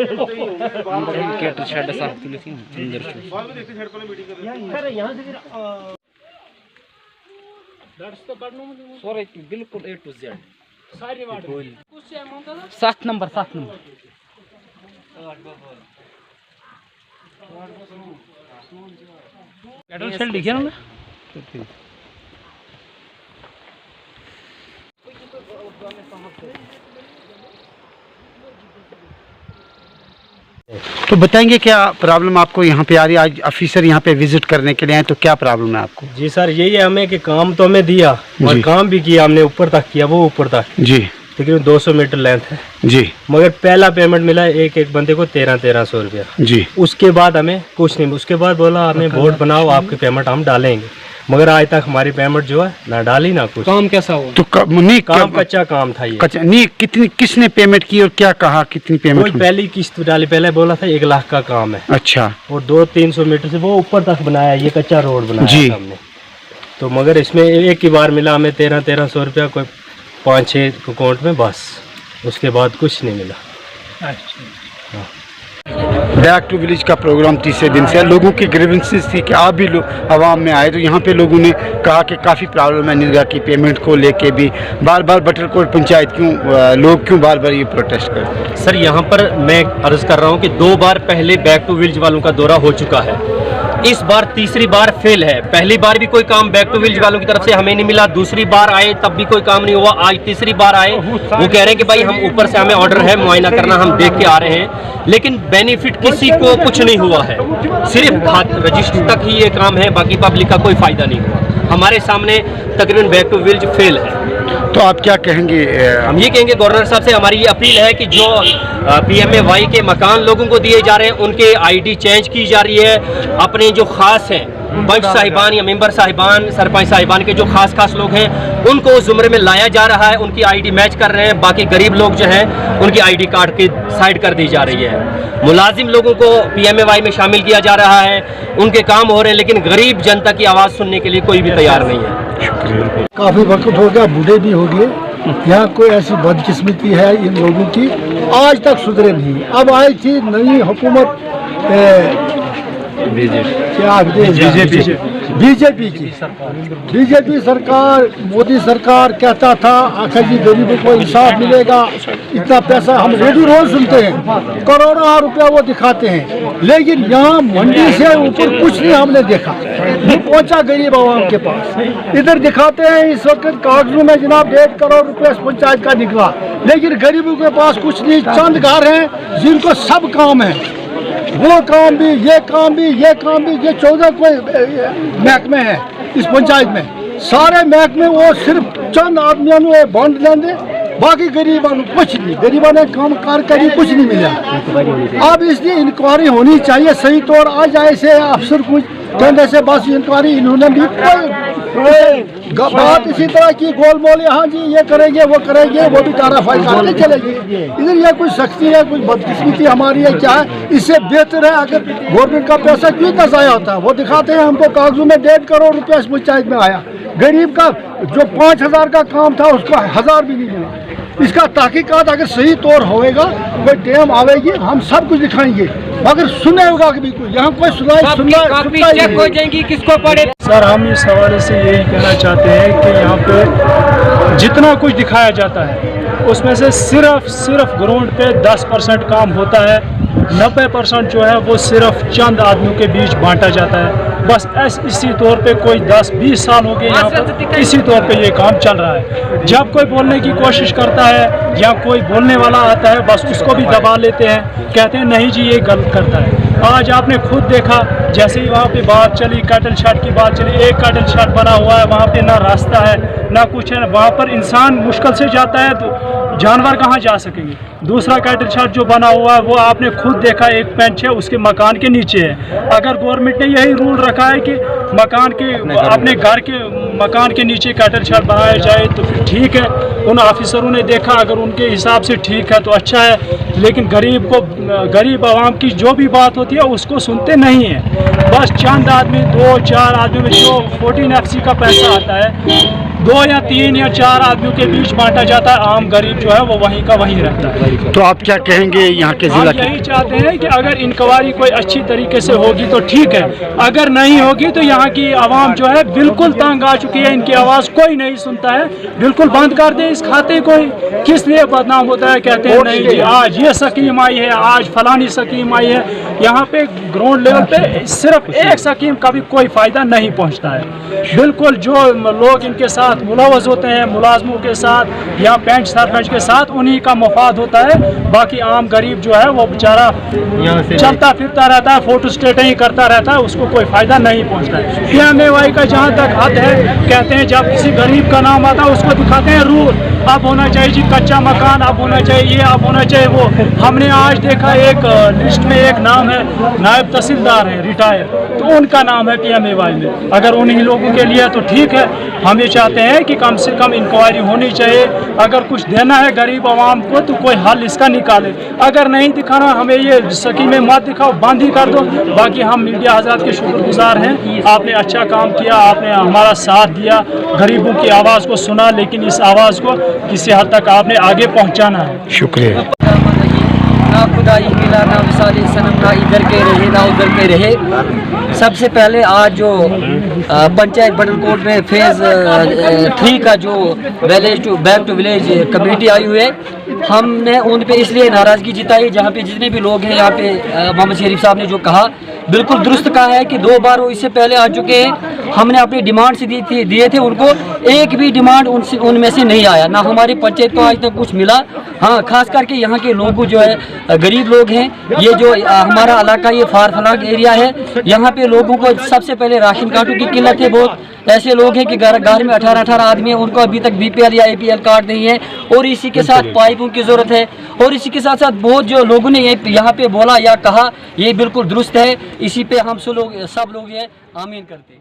Cater shade साफ तुली थी अंदर से बिल्कुल A to Z 7 नंबर कैटर शेड लिखे ना ठीक। तो बताएंगे क्या प्रॉब्लम आपको यहाँ पे आ रही है? आज ऑफिसर यहाँ पे विजिट करने के लिए आए, तो क्या प्रॉब्लम है आपको? जी सर, यही है हमें कि काम तो हमें दिया और काम भी किया हमने, ऊपर तक किया, वो ऊपर तक जी तकरीबन 200 मीटर लेंथ है जी, मगर पहला पेमेंट मिला एक बंदे को 1300 रुपया जी। उसके बाद हमें कुछ नहीं, उसके बाद बोला हमें बोर्ड बनाओ, आपकी पेमेंट हम डालेंगे, मगर आज तक हमारी पेमेंट जो है ना डाली ना कुछ। काम कैसा हुआ? तो काम कच्चा काम था ये। कच्चा नहीं, कितनी किसने पेमेंट की और क्या कहा कितनी पेमेंट? कोई पहली किस्त डाली, पहले बोला था 1 लाख का काम है। अच्छा। और 200-300 मीटर से वो ऊपर तक बनाया, ये कच्चा रोड बनाया हमने, तो मगर इसमें एक ही बार मिला हमें 1300 रुपया, कोई 5-6 अकाउंट में, बस उसके बाद कुछ नहीं मिला। बैक टू विलेज का प्रोग्राम तीसरे दिन से लोगों की ग्रीवेंसेस थी कि आप भी लोग आवाम में आए, तो यहाँ पे लोगों ने कहा कि काफ़ी प्रॉब्लम है निरगा की पेमेंट को लेके भी। बार बार बटरकोट पंचायत लोग क्यों बार बार ये प्रोटेस्ट करते हैं? सर यहाँ पर मैं अर्ज कर रहा हूँ कि 2 बार पहले बैक टू विलेज वालों का दौरा हो चुका है, इस बार तीसरी बार फेल है। पहली बार भी कोई काम बैक टू विलेज वालों की तरफ से हमें नहीं मिला, दूसरी बार आए तब भी कोई काम नहीं हुआ, आज तीसरी बार आए वो कह रहे हैं कि भाई हम ऊपर से हमें ऑर्डर है मुआयना करना, हम देख के आ रहे हैं, लेकिन बेनिफिट किसी को कुछ नहीं हुआ है, सिर्फ रजिस्टर तक ही ये काम है, बाकी पब्लिक का कोई फायदा नहीं हुआ। हमारे सामने तकरीबन बैक टू विलेज फेल है। तो आप क्या कहेंगे? हम ये कहेंगे गवर्नर साहब से हमारी ये अपील है कि जो PMAY के मकान लोगों को दिए जा रहे हैं उनके ID चेंज की जा रही है, अपने जो खास हैं पंच साहिबान या मेंबर साहिबान, सरपंच साहिबान के जो खास लोग हैं उनको जुमरे में लाया जा रहा है, उनकी ID मैच कर रहे हैं, बाकी गरीब लोग जो हैं उनकी ID कार्ड की साइड कर दी जा रही है। मुलाजिम लोगों को PMAY में शामिल किया जा रहा है, उनके काम हो रहे हैं, लेकिन गरीब जनता की आवाज़ सुनने के लिए कोई भी तैयार नहीं है। काफ़ी वक्त हो गया, बूढ़े भी हो गए, यहाँ कोई ऐसी बदकिस्मती है इन लोगों की, आज तक सुधरे नहीं। अब आई थी नई हुकूमत बीजेपी सरकार, मोदी सरकार कहता था आखिर जी गरीबों को इंसाफ मिलेगा, इतना पैसा हम रेडियो रोज सुनते हैं, करोड़ों रुपया वो दिखाते हैं, लेकिन यहाँ मंडी से ऊपर कुछ नहीं हमने देखा, नहीं पहुँचा गरीब आवाम के पास। इधर दिखाते हैं इस वक्त कागजों में जनाब 1.5 करोड़ रुपया पंचायत का निकला, लेकिन गरीबों के पास कुछ नहीं। चंद घर हैं जिनको सब काम है, वो काम भी, ये काम भी, ये काम भी, ये 14 कोई महकमे हैं इस पंचायत में, सारे महकमे वो सिर्फ चंद आदमियों ने बॉन्ड लेंगे, बाकी गरीबों कुछ नहीं, गरीबों ने काम कार करी, कुछ नहीं मिला। अब इसलिए इंक्वायरी होनी चाहिए, सही तौर आ जाए से अफसर कुछ कहने से बस इंक्वायरी, इन्होंने भी कोई बात इसी तरह की गोलमोल, हाँ जी ये करेंगे वो करेंगे, वो भी ताराफाई करके चलेंगे। इधर ये कुछ सख्ती है, कुछ बदकिस्मती हमारी है, क्या है? इससे बेहतर है अगर गवर्नमेंट का पैसा क्यों इतना ज़ाया होता है। वो दिखाते हैं हमको कागजों में 1.5 करोड़ रुपया इस पंचायत में आया, गरीब का जो 5000 का काम था उसको 1000 भी नहीं मिला। इसका तहकीकात अगर सही तौर होएगा, कोई टाइम आवेगी, हम सब कुछ दिखाएंगे, मगर सुने होगा कभी कोई, यहाँ कोई चेक हो जाएगी, किसको पड़े। सर हम इस हवाले से यही कहना चाहते हैं कि यहाँ पे जितना कुछ दिखाया जाता है उसमें से सिर्फ ग्राउंड पे 10% काम होता है, 90% जो है वो सिर्फ चंद आदमियों के बीच बांटा जाता है। बस इसी तौर पे कोई 10-20 साल हो गए यहाँ पर इसी तौर पे ये काम चल रहा है। जब कोई बोलने की कोशिश करता है या कोई बोलने वाला आता है, बस उसको भी दबा लेते हैं, कहते हैं नहीं जी ये गलत करता है। आज आपने खुद देखा, जैसे ही वहाँ पे बात चली, कैटल शॉट की बात चली, एक कैटल शॉट बना हुआ है, वहाँ पे ना रास्ता है ना कुछ है, वहाँ पर इंसान मुश्किल से जाता है तो जानवर कहाँ जा सकेंगे। दूसरा कैटल शॉट जो बना हुआ है वो आपने खुद देखा, एक पेंच है उसके मकान के नीचे है। अगर गवर्नमेंट ने यही रूल रखा है कि मकान के अपने घर के मकान के नीचे कैटल शॉट बनाया जाए तो फिर ठीक है, उन ऑफिसरों ने देखा, अगर उनके हिसाब से ठीक है तो अच्छा है, लेकिन गरीब आवाम की जो भी बात होती है उसको सुनते नहीं है। बस चंद आदमी, 2-4 आदमी में जो 14 FC का पैसा आता है, 2 या 3 या 4 आदमियों के बीच बांटा जाता है, आम गरीब जो जो है वो वहीं का वहीं रहता है। तो आप क्या कहेंगे यहाँ के हम जिला यही के? चाहते हैं कि अगर इंक्वायरी कोई अच्छी तरीके से होगी तो ठीक है, अगर नहीं होगी तो यहाँ की आवाम जो है बिल्कुल तंग आ चुकी है, इनकी आवाज़ कोई नहीं सुनता है, बिल्कुल बंद कर दे इस खाते को। किस लिए बदनाम होता है, कहते हैं नहीं जी आज ये स्कीम आई है, आज फलानी स्कीम आई है। यहाँ पे ग्राउंड लेवल पे सिर्फ एक स्कीम का भी कोई फ़ायदा नहीं पहुँचता है। बिल्कुल जो लोग इनके साथ मुलवज़ होते हैं, मुलाजमों के साथ या पेंच सरपंच के साथ, उन्हीं का मफाद होता है। बाकी आम गरीब जो है वो बेचारा चलता फिरता रहता है, फोटो स्टेट ही करता रहता है, उसको कोई फ़ायदा नहीं पहुँचता है। PMAY का जहाँ तक हाथ है, कहते हैं जब किसी गरीब का नाम आता है उसको दिखाते हैं रूल, अब होना चाहिए जी कच्चा मकान, अब होना चाहिए ये, अब होना चाहिए वो। हमने आज देखा एक लिस्ट में एक नाम है, नायब तहसीलदार है रिटायर, तो उनका नाम है PMAY में। अगर उन्हीं लोगों के लिए तो ठीक है, हम ये चाहते हैं कि कम से कम इंक्वायरी होनी चाहिए। अगर कुछ देना है गरीब आवाम को तो कोई हल इसका निकाले, अगर नहीं दिखाना हमें ये स्कीमें मत दिखाओ, बंद ही कर दो। बाकी हम मीडिया हज़रात के शुक्रगुजार हैं, आपने अच्छा काम किया, आपने हमारा साथ दिया, गरीबों की आवाज़ को सुना, लेकिन इस आवाज़ को किसी हद तक आपने आगे पहुंचाना है। शुक्रिया। ना खुदा ही मिला ना मिसाल सनम, ना इधर के रहे ना उधर के रहे। सबसे पहले आज जो पंचायत बटलकोट में फेज़ 3 का जो village to back to village committee आई हुई है, हमने उन पे इसलिए नाराज़गी जताई, जहाँ पे जितने भी लोग हैं यहाँ पे मोहम्मद शरीफ साहब ने जो कहा बिल्कुल दुरुस्त कहा है कि 2 बार वो इससे पहले आ चुके हैं। हमने अपनी डिमांड से दिए थे उनको, एक भी डिमांड उनमें से नहीं आया, ना हमारी पंचायत को आज तक कुछ मिला। हाँ, खास करके यहाँ के लोगों जो है गरीब लोग हैं, ये जो हमारा इलाका ये फार फलांग एरिया है, यहाँ पे लोगों को सबसे पहले राशन कार्डों की किल्लत है। बहुत ऐसे लोग हैं कि घर में 18-18 आदमी हैं, उनको अभी तक BPL या APL कार्ड नहीं है, और इसी के साथ पाइपों की ज़रूरत है। और इसी के साथ साथ बहुत जो लोगों ने यहाँ पे बोला या कहा, ये बिल्कुल दुरुस्त है। इसी पे हम सब लोग ये आमीन करते हैं।